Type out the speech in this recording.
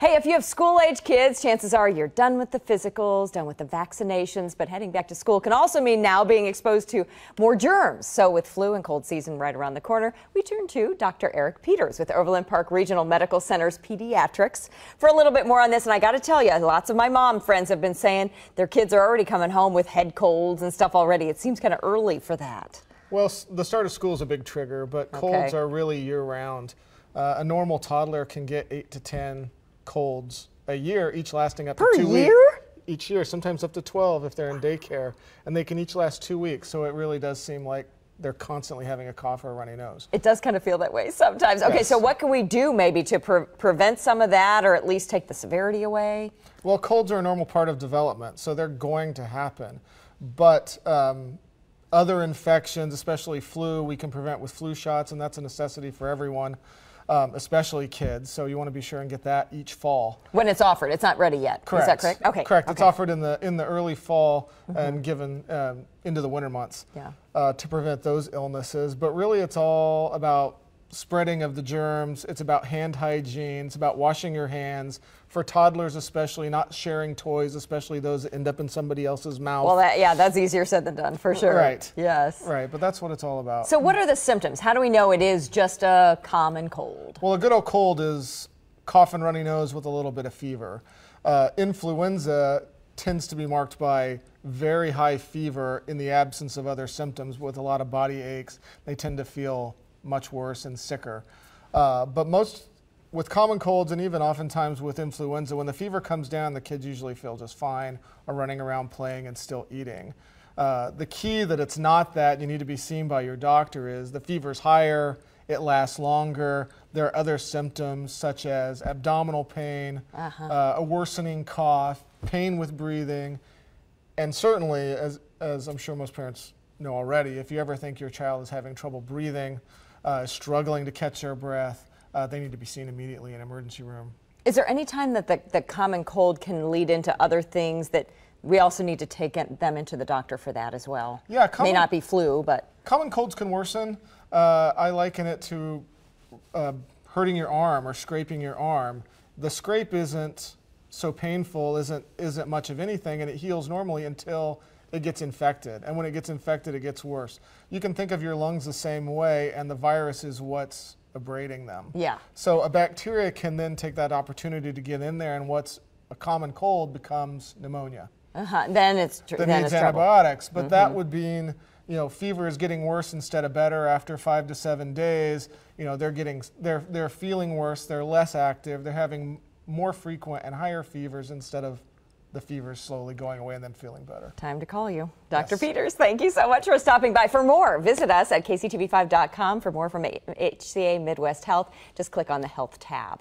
Hey, if you have school-age kids, chances are you're done with the physicals, done with the vaccinations, but heading back to school can also mean now being exposed to more germs. So with flu and cold season right around the corner, we turn to Dr. Eric Peters with Overland Park Regional Medical Center's Pediatrics for a little bit more on this. And I got to tell you, lots of my mom friends have been saying their kids are already coming home with head colds and stuff already. It seems kind of early for that. Well, the start of school is a big trigger, but colds are really year-round. A normal toddler can get 8 to 10 colds a year, each lasting up to 2 weeks. Per year? Each year, sometimes up to 12 if they're in daycare, and they can each last 2 weeks. So it really does seem like they're constantly having a cough or a runny nose. It does kind of feel that way sometimes. Okay, yes. So what can we do maybe to prevent some of that, or at least take the severity away? Well, colds are a normal part of development, so they're going to happen. But other infections, especially flu, we can prevent with flu shots, and that's a necessity for everyone. Especially kids, so you want to be sure and get that each fall. When it's offered, it's not ready yet. Correct. Is that correct? Okay. Correct. Okay. It's offered in the early fall and given into the winter months to prevent those illnesses. But really, it's all about spreading of the germs. It's about hand hygiene. It's about washing your hands. For toddlers especially, not sharing toys, especially those that end up in somebody else's mouth. Well, that's easier said than done, for sure. Right. Yes. Right, but that's what it's all about. So what are the symptoms? How do we know it is just a common cold? Well, a good old cold is cough and runny nose with a little bit of fever. Influenza tends to be marked by very high fever in the absence of other symptoms with a lot of body aches. They tend to feel much worse and sicker. But with common colds and even oftentimes with influenza, when the fever comes down, the kids usually feel just fine, are running around playing and still eating. The key that it's not that you need to be seen by your doctor is the fever's higher, it lasts longer. There are other symptoms such as abdominal pain, a worsening cough, pain with breathing, and certainly, as I'm sure most parents know already, if you ever think your child is having trouble breathing, struggling to catch their breath, they need to be seen immediately in an emergency room. Is there any time that the common cold can lead into other things that we also need to take them into the doctor for that as well? Yeah, may not be flu, but common colds can worsen. I liken it to hurting your arm or scraping your arm. The scrape isn't so painful, isn't much of anything, and it heals normally until it gets infected. And when it gets infected, it gets worse. You can think of your lungs the same way, and the virus is what's abrading them. Yeah. So a bacteria can then take that opportunity to get in there, and what's a common cold becomes pneumonia. Then it's that needs antibiotics. But that would mean, fever is getting worse instead of better after 5 to 7 days. They're feeling worse. They're less active. They're having more frequent and higher fevers instead of the fever slowly going away and then feeling better. Time to call you. Dr. Peters, thank you so much for stopping by. For more, visit us at kctv5.com for more from HCA Midwest Health. Just click on the Health tab.